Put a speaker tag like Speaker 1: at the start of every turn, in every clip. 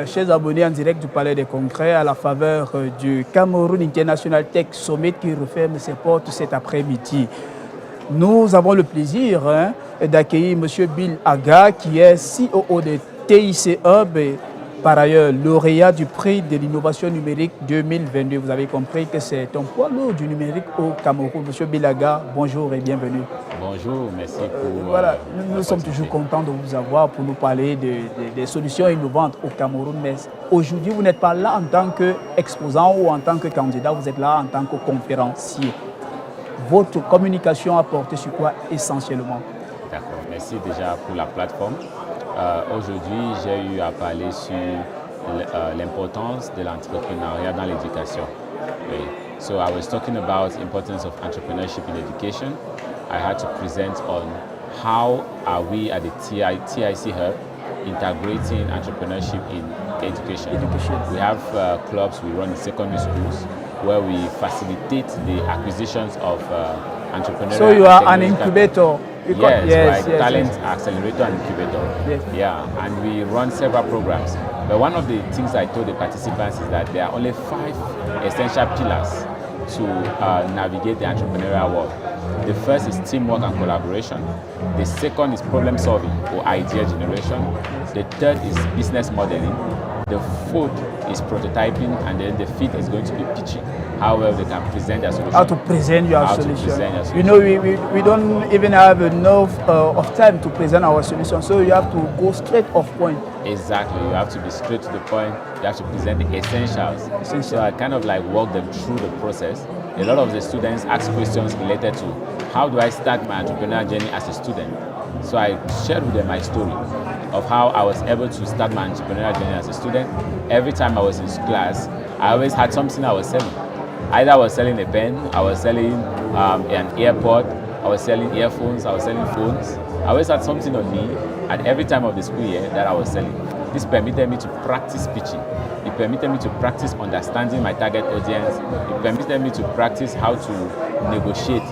Speaker 1: chers abonnés en direct du Palais des Congrès, à la faveur du Cameroun International Tech Summit qui referme ses portes cet après-midi. Nous avons le plaisir d'accueillir M. Bill Aga, qui est CEO de TIC Hub et par ailleurs lauréat du prix de l'innovation numérique 2022. Vous avez compris que c'est un poids lourd du numérique au Cameroun. M. Bill Aga, bonjour et bienvenue.
Speaker 2: Bonjour, merci pour...
Speaker 1: Voilà, nous sommes toujours contents de vous avoir pour nous parler des solutions innovantes au Cameroun. Mais aujourd'hui, vous n'êtes pas là en tant qu'exposant ou en tant que candidat, vous êtes là en tant que conférencier. Votre communication a porté sur quoi essentiellement?
Speaker 2: D'accord, merci déjà pour la plateforme. Aujourd'hui, j'ai eu à parler sur l'importance de l'entrepreneuriat dans l'éducation. Okay. So I was talking about the importance of entrepreneurship in education. I had to present on how are we at the TIC Hub integrating entrepreneurship in education. We have clubs we run in secondary schools where we facilitate the acquisitions of entrepreneurial.
Speaker 1: So you are an incubator.
Speaker 2: Yes, talent accelerator and incubator. Yes. Yeah, and we run several programs. But one of the things I told the participants is that there are only 5 essential pillars to navigate the entrepreneurial world. The first is teamwork and collaboration. The second is problem solving or idea generation. The third is business modeling. The fourth is prototyping, and then the fifth is going to be pitching. How well they can present their solution.
Speaker 1: How to present your solution. You know, we don't even have enough of time to present our solution, so you have to go straight off point.
Speaker 2: Exactly, you have to be straight to the point. You have to present the essentials. So I kind of like walk them through the process. A lot of the students ask questions related to how do I start my entrepreneurial journey as a student. So I shared with them my story of how I was able to start my entrepreneurial journey as a student. Every time I was in class, I always had something I was selling. Either I was selling a pen, I was selling an AirPod, I was selling earphones, I was selling phones. I always had something on me at every time of the school year that I was selling. This permitted me to practice pitching. It permitted me to practice understanding my target audience. It permitted me to practice how to negotiate.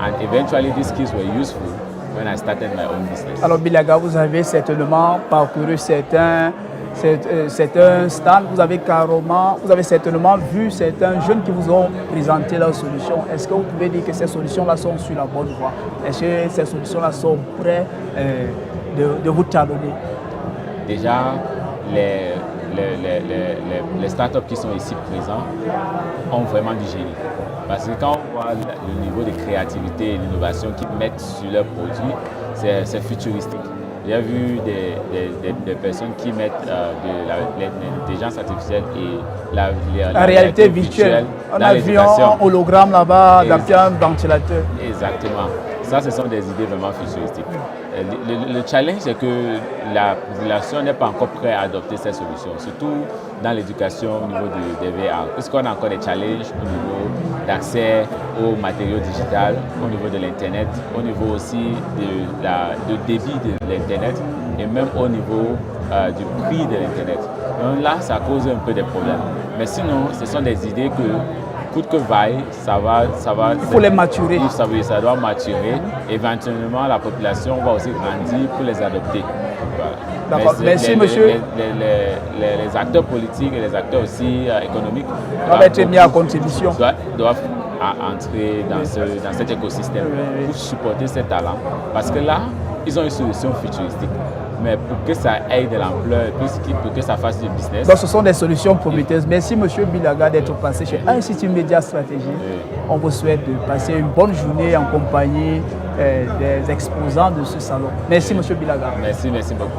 Speaker 2: And eventually these skills were useful when I started my own business.
Speaker 1: Alors Bill Aga, vous avez certainement parcouru certains stand, vous avez certainement vu certains jeunes qui vous ont présenté leurs solutions. Est-ce que vous pouvez dire que ces solutions-là sont sur la bonne voie? Est-ce que ces solutions-là sont prêtes de vous talonner?
Speaker 2: Déjà, les startups qui sont ici présents ont vraiment du génie. Parce que quand on voit le niveau de créativité et d'innovation qu'ils mettent sur leurs produits, c'est futuristique. J'ai vu des personnes qui mettent de l'intelligence artificielle et la réalité virtuelle.
Speaker 1: On a vu un hologramme là-bas, dans un ventilateur.
Speaker 2: Exactement. Ça, ce sont des idées vraiment futuristiques. Le challenge, c'est que la population n'est pas encore prête à adopter ces solutions, surtout dans l'éducation au niveau des VR, puisqu'on a encore des challenges au niveau d'accès aux matériaux digitaux, au niveau de l'Internet, au niveau aussi du débit de l'Internet et même au niveau du prix de l'Internet. Donc là, ça cause un peu des problèmes. Mais sinon, ce sont des idées que coûte que vaille, ça va.
Speaker 1: Il faut les maturer.
Speaker 2: Ça doit maturer. Éventuellement, la population va aussi grandir pour les adopter. Voilà.
Speaker 1: D'accord. Merci, monsieur.
Speaker 2: Les acteurs politiques et les acteurs aussi économiques
Speaker 1: doivent être mis à contribution.
Speaker 2: Doivent entrer dans cet écosystème pour supporter ces talents. Parce que là, ils ont une solution futuristique. Mais pour que ça ait de l'ampleur, pour que ça fasse du business.
Speaker 1: Donc ce sont des solutions prometteuses. Merci M. Bill Aga d'être passé chez Institut Média Stratégie. On vous souhaite de passer une bonne journée en compagnie des exposants de ce salon. Merci M. Bill Aga.
Speaker 2: Merci beaucoup.